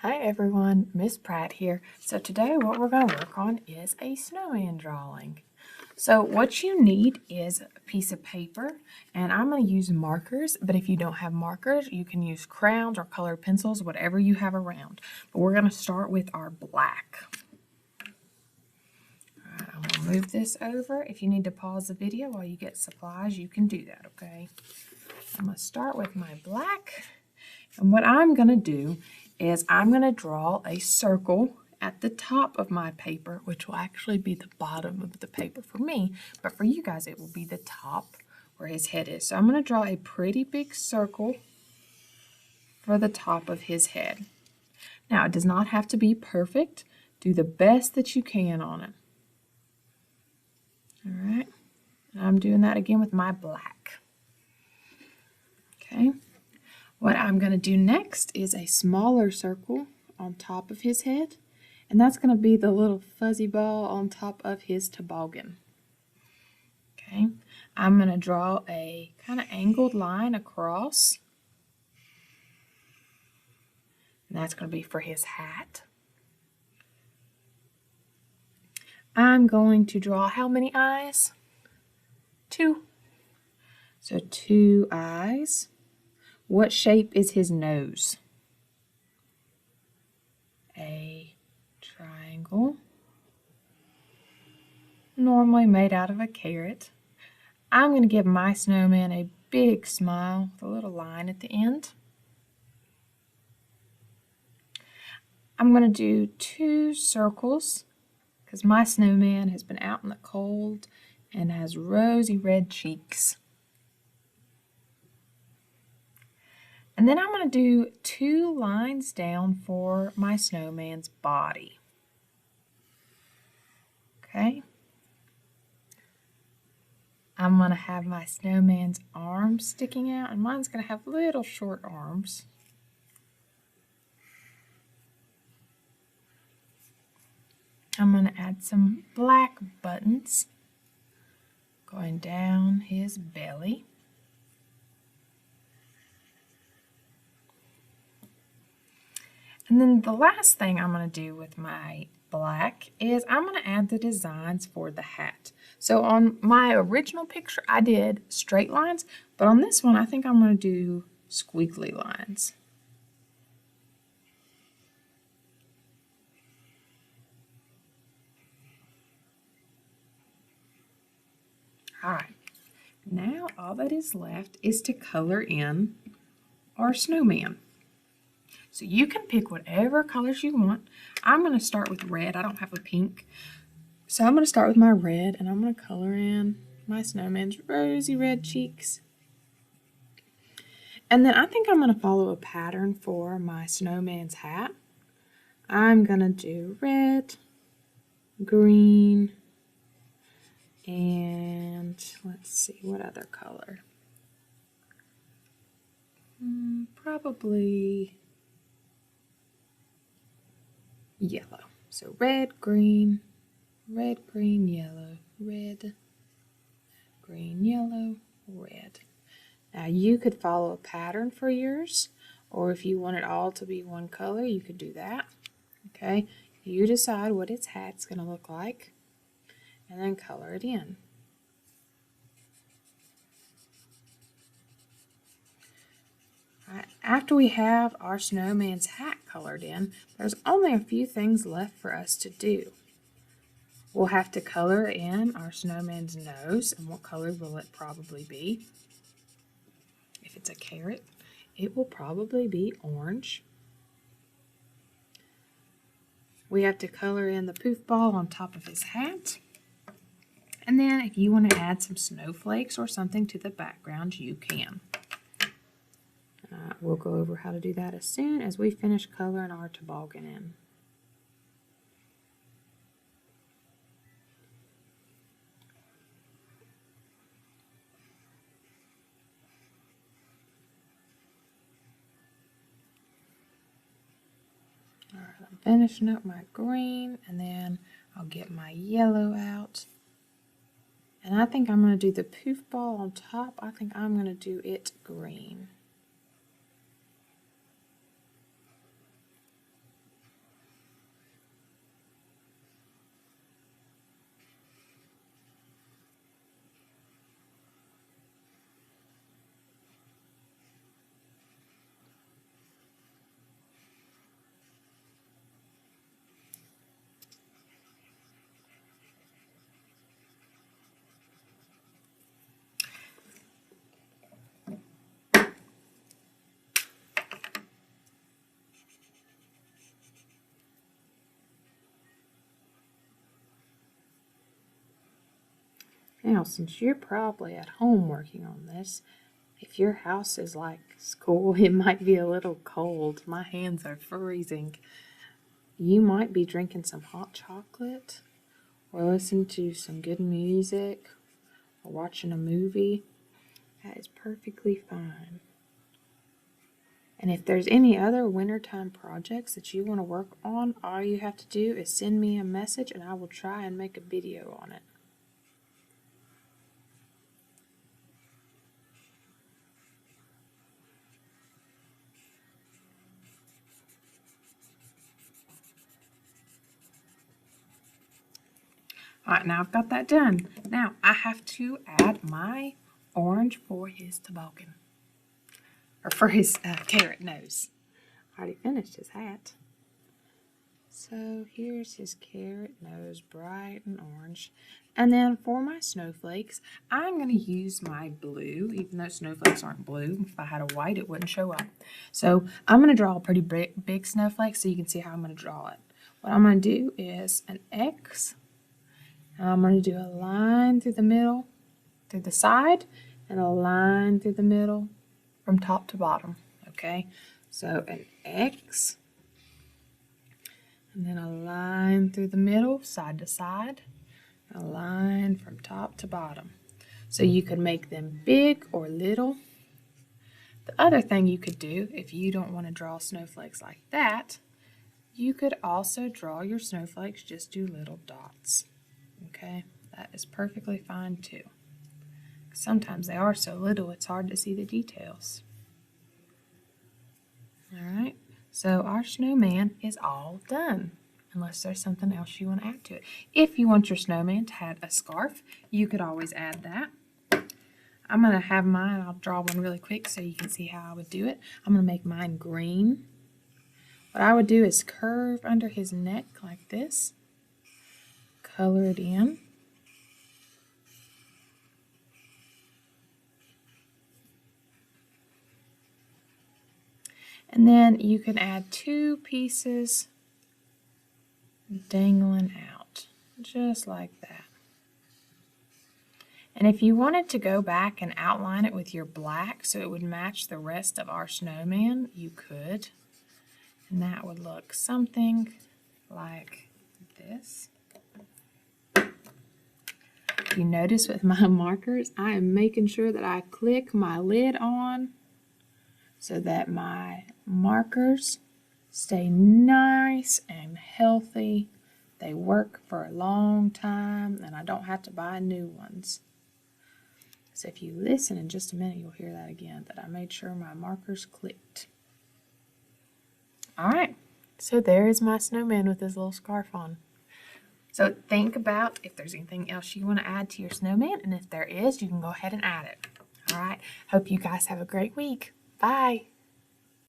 Hi everyone, Miss Pratt here. So today what we're going to work on is a snowman drawing. So what you need is a piece of paper, and I'm going to use markers, but if you don't have markers, you can use crayons or colored pencils, whatever you have around. But we're going to start with our black. Alright, I'm going to move this over. If you need to pause the video while you get supplies, you can do that, okay? I'm going to start with my black, and what I'm going to do is I'm going to draw a circle at the top of my paper, which will actually be the bottom of the paper for me, but for you guys it will be the top where his head is. So I'm going to draw a pretty big circle for the top of his head. Now it does not have to be perfect. Do the best that you can on it. Alright, I'm doing that again with my black. Okay. What I'm going to do next is a smaller circle on top of his head, and that's going to be the little fuzzy ball on top of his toboggan. Okay, I'm going to draw a kind of angled line across, and that's going to be for his hat. I'm going to draw how many eyes? 2. So 2 eyes. What shape is his nose? A triangle, normally made out of a carrot. I'm going to give my snowman a big smile with a little line at the end. I'm going to do 2 circles because my snowman has been out in the cold and has rosy red cheeks. And then I'm going to do 2 lines down for my snowman's body. Okay. I'm going to have my snowman's arms sticking out, and mine's going to have little short arms. I'm going to add some black buttons going down his belly. And then the last thing I'm going to do with my black is I'm going to add the designs for the hat. So on my original picture I did straight lines, but on this one I think I'm going to do squiggly lines. Alright, now all that is left is to color in our snowman. So you can pick whatever colors you want. I'm going to start with red. I don't have a pink. So I'm going to start with my red, and I'm going to color in my snowman's rosy red cheeks. And then I think I'm going to follow a pattern for my snowman's hat. I'm going to do red, green, and let's see, what other color? Probably yellow. So red, green, yellow, red, green, yellow, red. Now you could follow a pattern for yours, or if you want it all to be one color, you could do that. Okay, you decide what its hat's going to look like, and then color it in. Right, after we have our snowman's hat colored in, there's only a few things left for us to do. We'll have to color in our snowman's nose, and what color will it probably be? If it's a carrot, it will probably be orange. We have to color in the poof ball on top of his hat. And then if you want to add some snowflakes or something to the background, you can. We'll go over how to do that as soon as we finish coloring our toboggan in. Alright, I'm finishing up my green, and then I'll get my yellow out. And I think I'm going to do the poof ball on top. I think I'm going to do it green. Now, since you're probably at home working on this, if your house is like school, it might be a little cold. My hands are freezing. You might be drinking some hot chocolate or listening to some good music or watching a movie. That is perfectly fine. And if there's any other wintertime projects that you want to work on, all you have to do is send me a message and I will try and make a video on it. Alright, now I've got that done. Now I have to add my orange for his toboggan. Or for his carrot nose. I already finished his hat. So here's his carrot nose, bright and orange. And then for my snowflakes, I'm going to use my blue, even though snowflakes aren't blue. If I had a white, it wouldn't show up. So I'm going to draw a pretty big snowflake so you can see how I'm going to draw it. What I'm going to do is an X. And I'm going to do a line through the middle, through the side, and a line through the middle from top to bottom. Okay, so an X. And then a line through the middle, side to side, a line from top to bottom. So you could make them big or little. The other thing you could do, if you don't want to draw snowflakes like that, you could also draw your snowflakes, just do little dots. Okay, that is perfectly fine too. Sometimes they are so little it's hard to see the details. Alright. So our snowman is all done, unless there's something else you want to add to it. If you want your snowman to add a scarf, you could always add that. I'm going to have mine, I'll draw one really quick so you can see how I would do it. I'm going to make mine green. What I would do is curve under his neck like this, color it in. And then you can add 2 pieces dangling out, just like that. And if you wanted to go back and outline it with your black so it would match the rest of our snowman, you could. And that would look something like this. You notice with my markers, I am making sure that I click my lid on so that my markers stay nice and healthy. They work for a long time and I don't have to buy new ones. So if you listen in just a minute, you'll hear that again, that I made sure my markers clicked. Alright, so there is my snowman with his little scarf on. So think about if there's anything else you want to add to your snowman, and if there is, you can go ahead and add it. Alright, hope you guys have a great week. Bye!